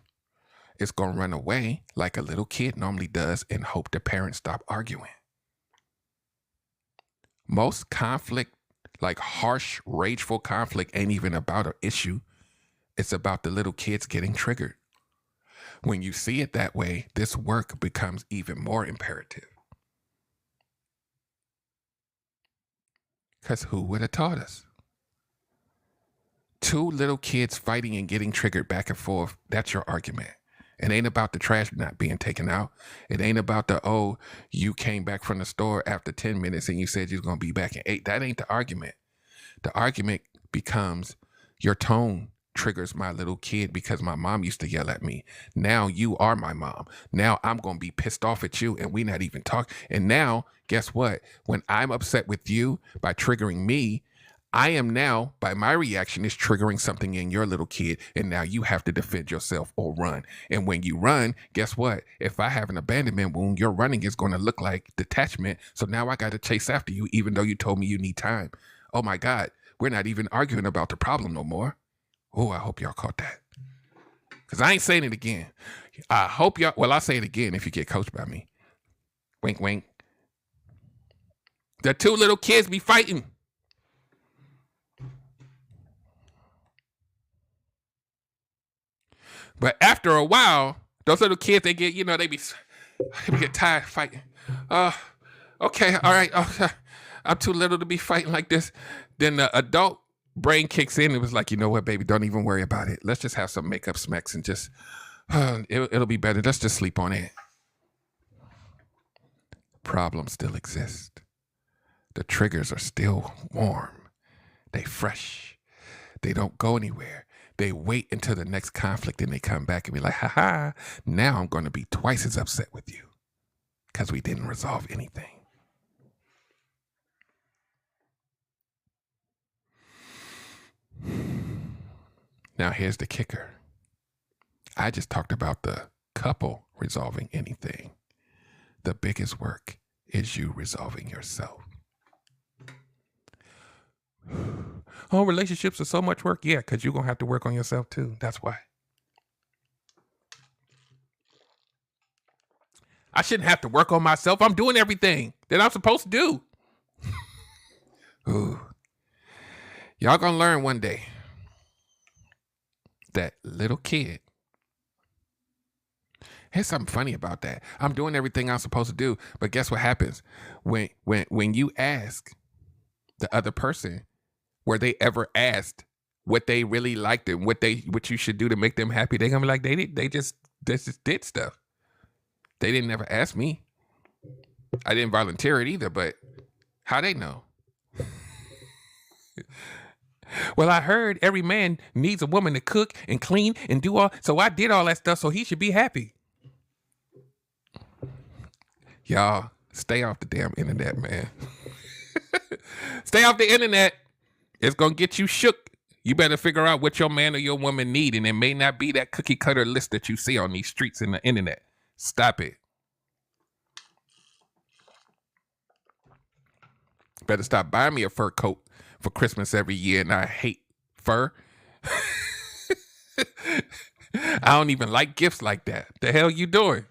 Speaker 2: It's going to run away like a little kid normally does and hope the parents stop arguing. Most conflict, like harsh, rageful conflict, ain't even about an issue. It's about the little kids getting triggered. When you see it that way, this work becomes even more imperative. Because who would have taught us? Two little kids fighting and getting triggered back and forth, that's your argument. It ain't about the trash not being taken out. It ain't about you came back from the store after 10 minutes and you said you was going to be back in 8. That ain't the argument. The argument becomes your tone triggers my little kid because my mom used to yell at me. Now you are my mom. Now I'm going to be pissed off at you and we not even talk. And now, guess what? When I'm upset with you by triggering me, I am now, by my reaction, is triggering something in your little kid, and now you have to defend yourself or run. And when you run, guess what? If I have an abandonment wound, your running is going to look like detachment. So now I got to chase after you, even though you told me you need time. Oh my God, we're not even arguing about the problem no more. Oh, I hope y'all caught that. Because I ain't saying it again. I hope y'all, well, I'll say it again if you get coached by me. Wink, wink. The two little kids be fighting. But after a while, those little kids, they get, they get tired fighting. Okay, all right. I'm too little to be fighting like this. Then the adult brain kicks in. It was like, you know what, baby, don't even worry about it. Let's just have some makeup smacks and just, it'll be better. Let's just sleep on it. Problems still exist. The triggers are still warm. They fresh. They don't go anywhere. They wait until the next conflict and they come back and be like, haha, now I'm going to be twice as upset with you because we didn't resolve anything. Now here's the kicker. I just talked about the couple resolving anything. The biggest work is you resolving yourself. Oh, relationships are so much work. Yeah, because you're going to have to work on yourself too. That's why. I shouldn't have to work on myself. I'm doing everything that I'm supposed to do. Ooh. Y'all going to learn one day that little kid. Here's something funny about that. I'm doing everything I'm supposed to do, but guess what happens? When you ask the other person, were they ever asked what they really liked and what you should do to make them happy, they're gonna be like, they just did stuff. They didn't ever ask me. I didn't volunteer it either, but how they know? Well, I heard every man needs a woman to cook and clean and do all, so I did all that stuff, so he should be happy. Y'all, stay off the damn internet, man. Stay off the internet. It's going to get you shook. You better figure out what your man or your woman need, and it may not be that cookie cutter list that you see on these streets and the internet. Stop it. Better stop buying me a fur coat for Christmas every year, and I hate fur. I don't even like gifts like that. The hell you doing?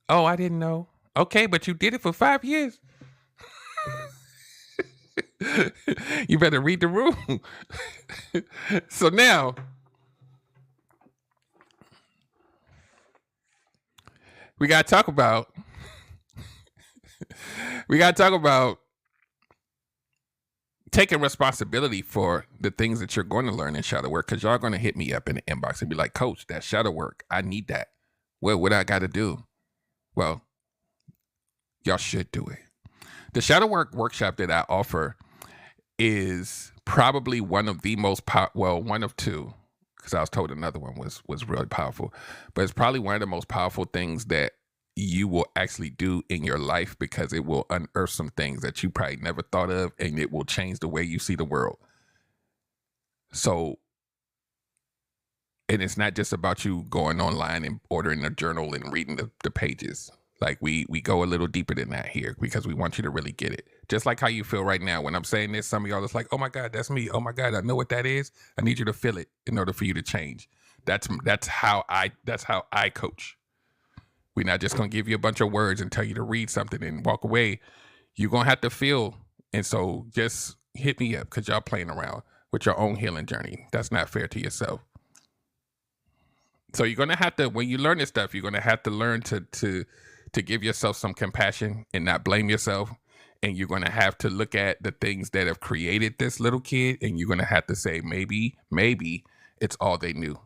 Speaker 2: Oh, I didn't know. Okay, but you did it for 5 years. You better read the room. So now, we got to talk about taking responsibility for the things that you're going to learn in shadow work, because y'all going to hit me up in the inbox and be like, Coach, that shadow work, I need that. What I got to do? Well, y'all should do it. The shadow work workshop that I offer is probably one of the most one of two, because I was told another one was really powerful, but it's probably one of the most powerful things that you will actually do in your life, because it will unearth some things that you probably never thought of, and it will change the way you see the world. So, and it's not just about you going online and ordering a journal and reading the pages. Like we go a little deeper than that here, because we want you to really get it. Just like how you feel right now. When I'm saying this, some of y'all is like, oh my God, that's me. Oh my God, I know what that is. I need you to feel it in order for you to change. That's how I coach. We're not just gonna give you a bunch of words and tell you to read something and walk away. You're gonna have to feel. And so just hit me up, because y'all playing around with your own healing journey. That's not fair to yourself. So you're gonna have to, when you learn this stuff, you're gonna have to learn to give yourself some compassion and not blame yourself. And you're going to have to look at the things that have created this little kid, and you're going to have to say, maybe it's all they knew,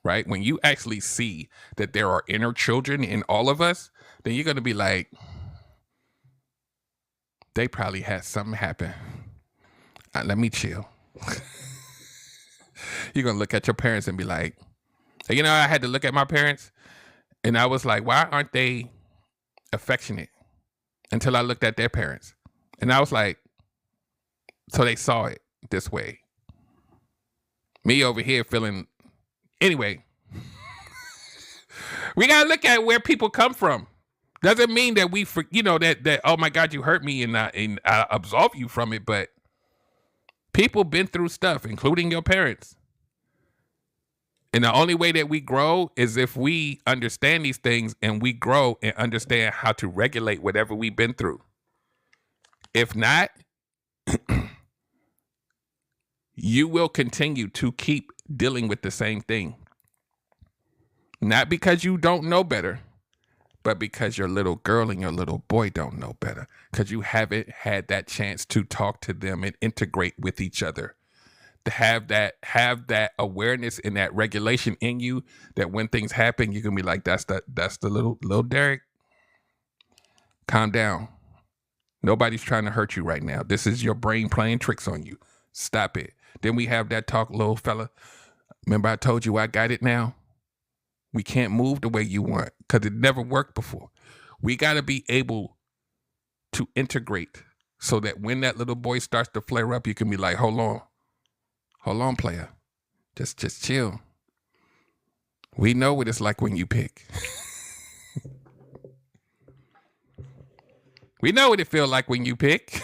Speaker 2: right? When you actually see that there are inner children in all of us, then you're going to be like, they probably had something happen. Let me chill. You're going to look at your parents and be like, you know, I had to look at my parents and I was like, why aren't they affectionate? Until I looked at their parents. And I was like, so they saw it this way. Me over here feeling, anyway. We got to look at where people come from. Doesn't mean that that oh my God, you hurt me and I absolve you from it. But people been through stuff, including your parents. And the only way that we grow is if we understand these things and we grow and understand how to regulate whatever we've been through. If not, you will continue to keep dealing with the same thing. Not because you don't know better, but because your little girl and your little boy don't know better. Because you haven't had that chance to talk to them and integrate with each other. To have that awareness and that regulation in you, that when things happen, you can be like, that's the little Derrick. Calm down. Nobody's trying to hurt you right now. This is your brain playing tricks on you. Stop it. Then we have that talk, little fella. Remember I told you I got it now? We can't move the way you want, because it never worked before. We got to be able to integrate so that when that little boy starts to flare up, you can be like, hold on, player. Just chill. We know what it's like when you pick. We know what it feels like when you pick.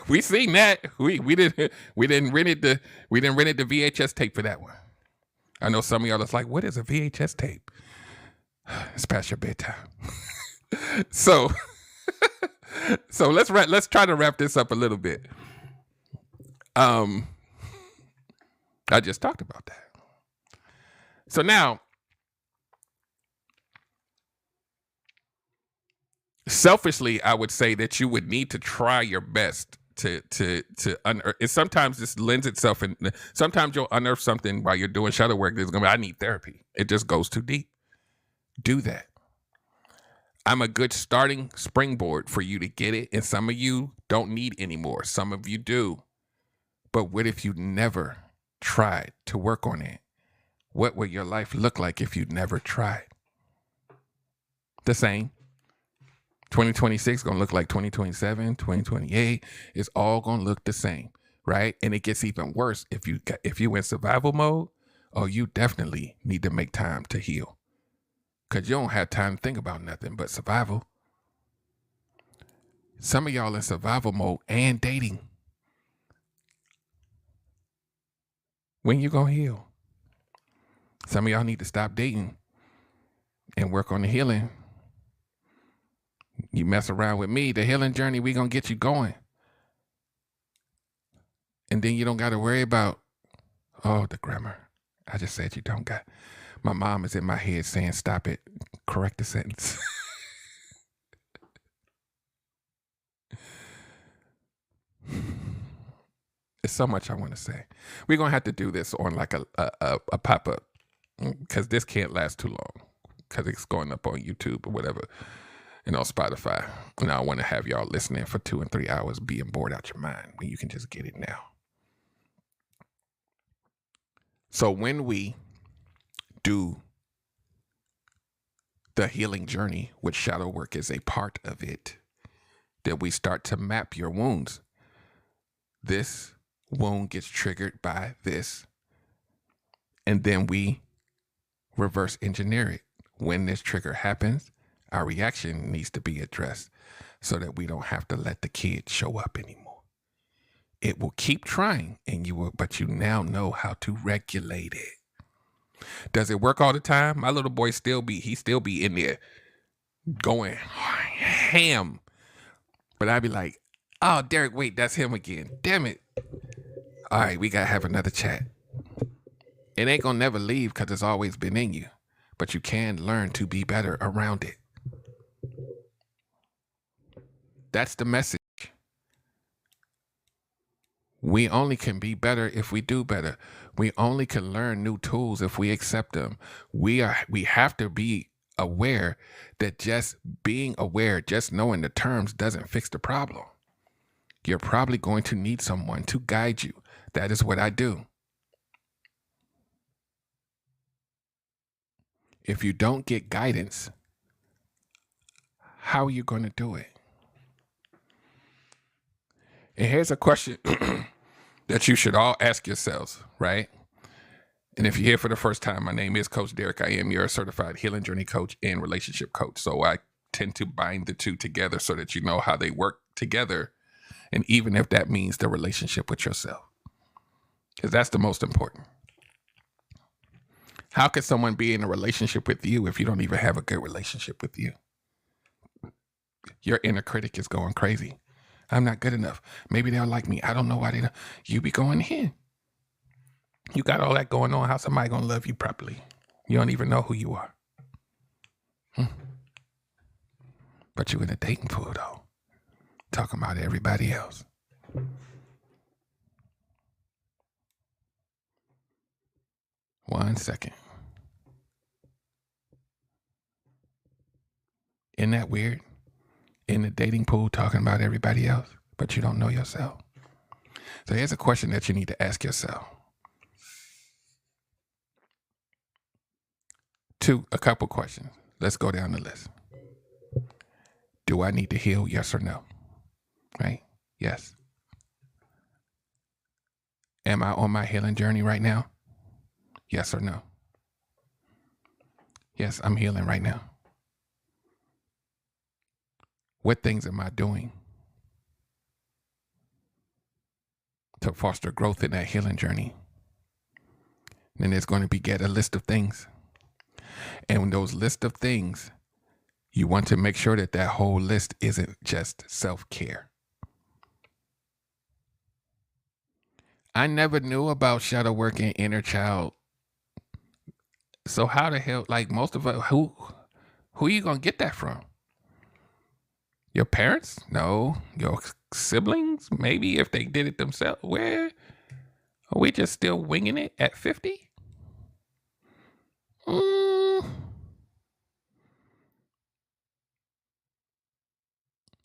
Speaker 2: We seen that. We didn't rent it the VHS tape for that one. I know some of y'all is like, what is a VHS tape? It's past your bedtime. So let's try to wrap this up a little bit. I just talked about that. So now, selfishly, I would say that you would need to try your best to unearth. Sometimes this lends itself, and sometimes you'll unearth something while you're doing shadow work that's gonna be, I need therapy. It just goes too deep. Do that. I'm a good starting springboard for you to get it, and some of you don't need any more. Some of you do. But what if you never tried to work on it? What would your life look like if you never tried? The same. 2026 going to look like 2027, 2028. It's all going to look the same, right? And it gets even worse if you in survival mode. Oh, you definitely need to make time to heal, because you don't have time to think about nothing but survival. Some of y'all in survival mode and dating. When you going to heal? Some of y'all need to stop dating and work on the healing. You mess around with me, the healing journey, we going to get you going. And then you don't got to worry about, oh, the grammar. I just said you don't got. My mom is in my head saying, stop it. Correct the sentence. It's so much I want to say. We're going to have to do this on like a pop-up, because this can't last too long, because it's going up on YouTube or whatever, and on Spotify. And I want to have y'all listening for 2 and 3 hours being bored out your mind when you can just get it now. So when we do the healing journey, which shadow work is a part of it, that we start to map your wounds. This wound gets triggered by this, and then we reverse engineer it. When this trigger happens, our reaction needs to be addressed so that we don't have to let the kid show up anymore. It will keep trying, but you now know how to regulate it. Does it work all the time? My little boy still be in there going ham. But I'd be like, oh, Derrick, wait, that's him again. Damn it. All right, we got to have another chat. It ain't going to never leave because it's always been in you. But you can learn to be better around it. That's the message. We only can be better if we do better. We only can learn new tools if we accept them. We have to be aware that just being aware, just knowing the terms doesn't fix the problem. You're probably going to need someone to guide you. That is what I do. If you don't get guidance, how are you going to do it? And here's a question that you should all ask yourselves, right? And if you're here for the first time, my name is Coach Derrick. I am your certified healing journey coach and relationship coach. So I tend to bind the two together so that you know how they work together. And even if that means the relationship with yourself, because that's the most important. How could someone be in a relationship with you if you don't even have a good relationship with you? Your inner critic is going crazy. I'm not good enough. Maybe they'll like me. I don't know why they don't. You be going in. You got all that going on. How somebody going to love you properly? You don't even know who you are. But you in a dating pool, though. Talking about everybody else. One second. Isn't that weird? In the dating pool talking about everybody else, but you don't know yourself. So here's a question that you need to ask yourself. A couple questions. Let's go down the list. Do I need to heal? Yes or no? Right? Yes. Am I on my healing journey right now? Yes or no? Yes, I'm healing right now. What things am I doing to foster growth in that healing journey? Then there's going to be get a list of things. And when those list of things, you want to make sure that that whole list isn't just self-care. I never knew about shadow work and inner child. So how the hell, like most of us, who are you going to get that from? Your parents? No. Your siblings? Maybe if they did it themselves. Where? Are we just still winging it at 50?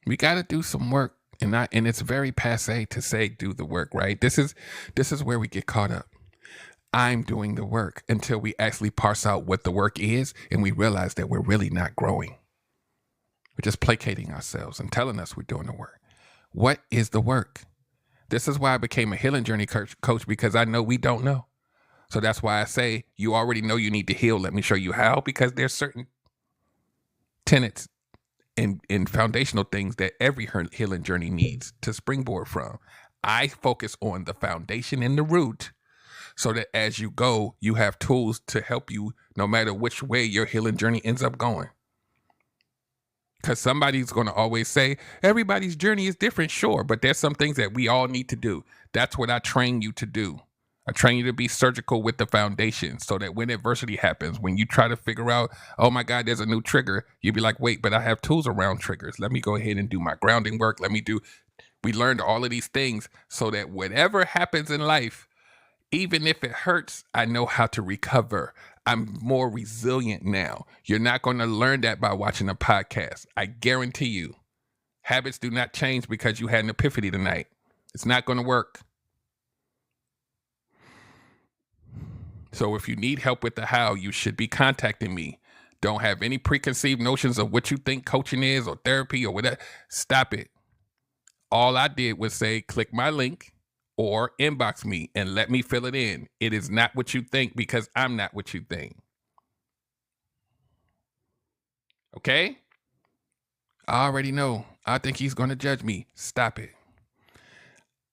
Speaker 2: We got to do some work, and it's very passe to say do the work, right? This is where we get caught up. I'm doing the work until we actually parse out what the work is, and we realize that we're really not growing. We're just placating ourselves and telling us we're doing the work. What is the work? This is why I became a healing journey coach, because I know we don't know. So that's why I say you already know you need to heal. Let me show you how, because there's certain tenets and foundational things that every healing journey needs to springboard from. I focus on the foundation and the root so that as you go, you have tools to help you no matter which way your healing journey ends up going. Because somebody's going to always say, everybody's journey is different, sure, but there's some things that we all need to do. That's what I train you to do. I train you to be surgical with the foundation so that when adversity happens, when you try to figure out, oh my God, there's a new trigger, you'll be like, wait, but I have tools around triggers. Let me go ahead and do my grounding work. We learned all of these things so that whatever happens in life, even if it hurts, I know how to recover. I'm more resilient now. You're not going to learn that by watching a podcast. I guarantee you. Habits do not change because you had an epiphany tonight. It's not going to work. So if you need help with the how, you should be contacting me. Don't have any preconceived notions of what you think coaching is or therapy or whatever. Stop it. All I did was say, click my link or inbox me and let me fill it in. It is not what you think because I'm not what you think. Okay? I already know. I think he's going to judge me. Stop it.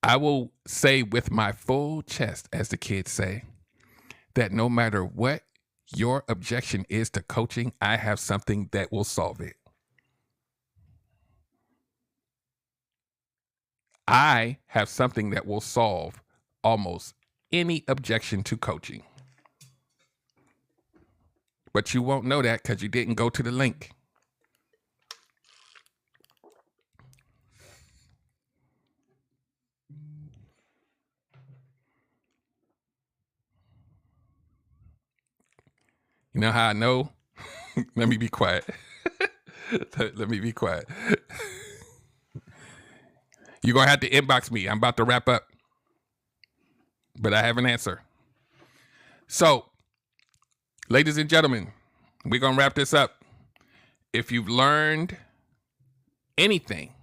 Speaker 2: I will say with my full chest, as the kids say, that no matter what your objection is to coaching, I have something that will solve it. I have something that will solve almost any objection to coaching. But you won't know that because you didn't go to the link. You know how I know? Let me be quiet. Let me be quiet. You're going to have to inbox me. I'm about to wrap up. But I have an answer. So, ladies and gentlemen, we're going to wrap this up. If you've learned anything,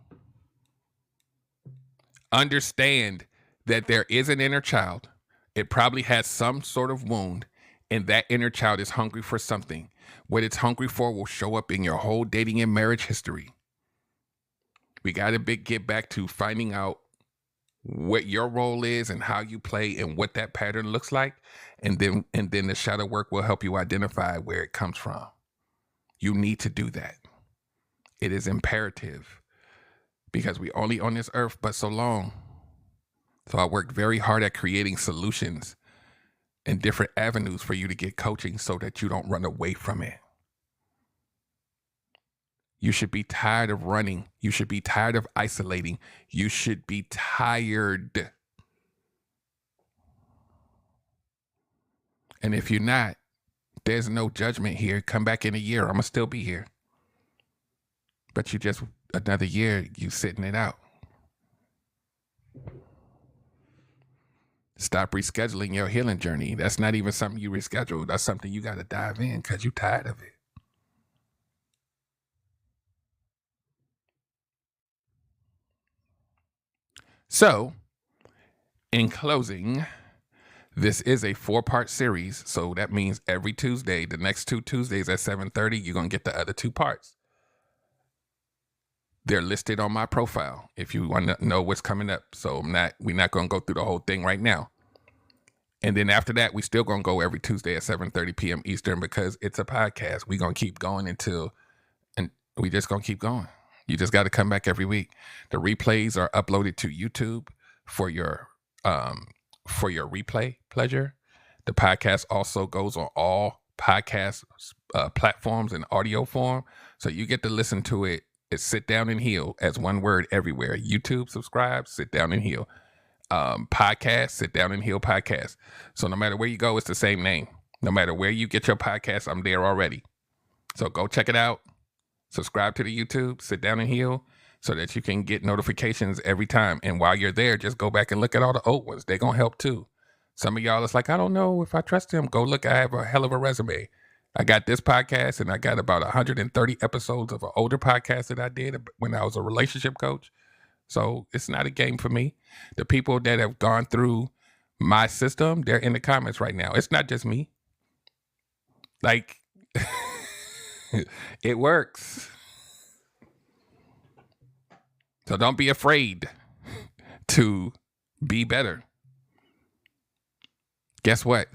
Speaker 2: understand that there is an inner child. It probably has some sort of wound, and that inner child is hungry for something. What it's hungry for will show up in your whole dating and marriage history. We got to get back to finding out what your role is and how you play and what that pattern looks like. And then the shadow work will help you identify where it comes from. You need to do that. It is imperative because we only on this earth but so long. So I worked very hard at creating solutions and different avenues for you to get coaching so that you don't run away from it. You should be tired of running. You should be tired of isolating. You should be tired. And if you're not, there's no judgment here. Come back in a year. I'm going to still be here. But you just, another year, you sitting it out. Stop rescheduling your healing journey. That's not even something you reschedule. That's something you got to dive in because you're tired of it. So, in closing, This is a 4-part series, so that means every Tuesday, the next 2 Tuesdays at 7:30, you're going to get the other 2 parts. They're listed on my profile if you want to know what's coming up. So we're not going to go through the whole thing right now. And then after that, we still going to go every Tuesday at 7:30 p.m. Eastern because it's a podcast. We're going to keep going and we just going to keep going. You just got to come back every week. The replays are uploaded to YouTube for your replay pleasure. The podcast also goes on all podcast platforms in audio form. So you get to listen to it. It's Sit Down and Heal as one word everywhere. YouTube, subscribe, Sit Down and Heal. Podcast, Sit Down and Heal podcast. So no matter where you go, it's the same name. No matter where you get your podcast, I'm there already. So go check it out. Subscribe to the YouTube, Sit Down and Heal, so that you can get notifications every time. And while you're there, just go back and look at all the old ones. They're going to help too. Some of y'all is like, I don't know if I trust him. Go look. I have a hell of a resume. I got this podcast and I got about 130 episodes of an older podcast that I did when I was a relationship coach. So it's not a game for me. The people that have gone through my system, they're in the comments right now. It's not just me. Like, it works. So don't be afraid to be better. Guess what?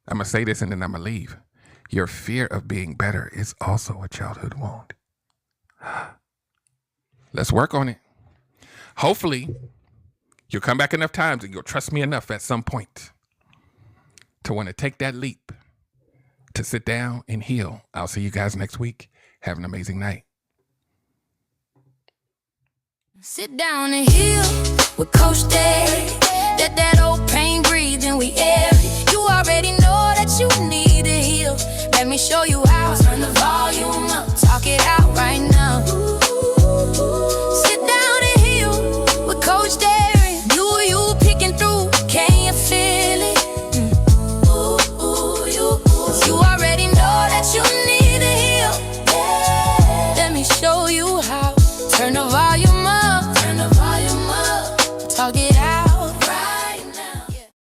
Speaker 2: I'm going to say this and then I'm going to leave. Your fear of being better is also a childhood wound. Let's work on it. Hopefully, you'll come back enough times and you'll trust me enough at some point to want to take that leap to sit down and heal. I'll see you guys next week. Have an amazing night.
Speaker 1: Sit down and heal with Coach Derrick. Let that old pain breathe and we air it. You already know that you need to heal. Let me show you how. Turn the volume up, talk it out right now. Sit down and heal with Coach Derrick. You picking through, can you feel it? You already know that you need to heal. Let me show you how. Turn the volume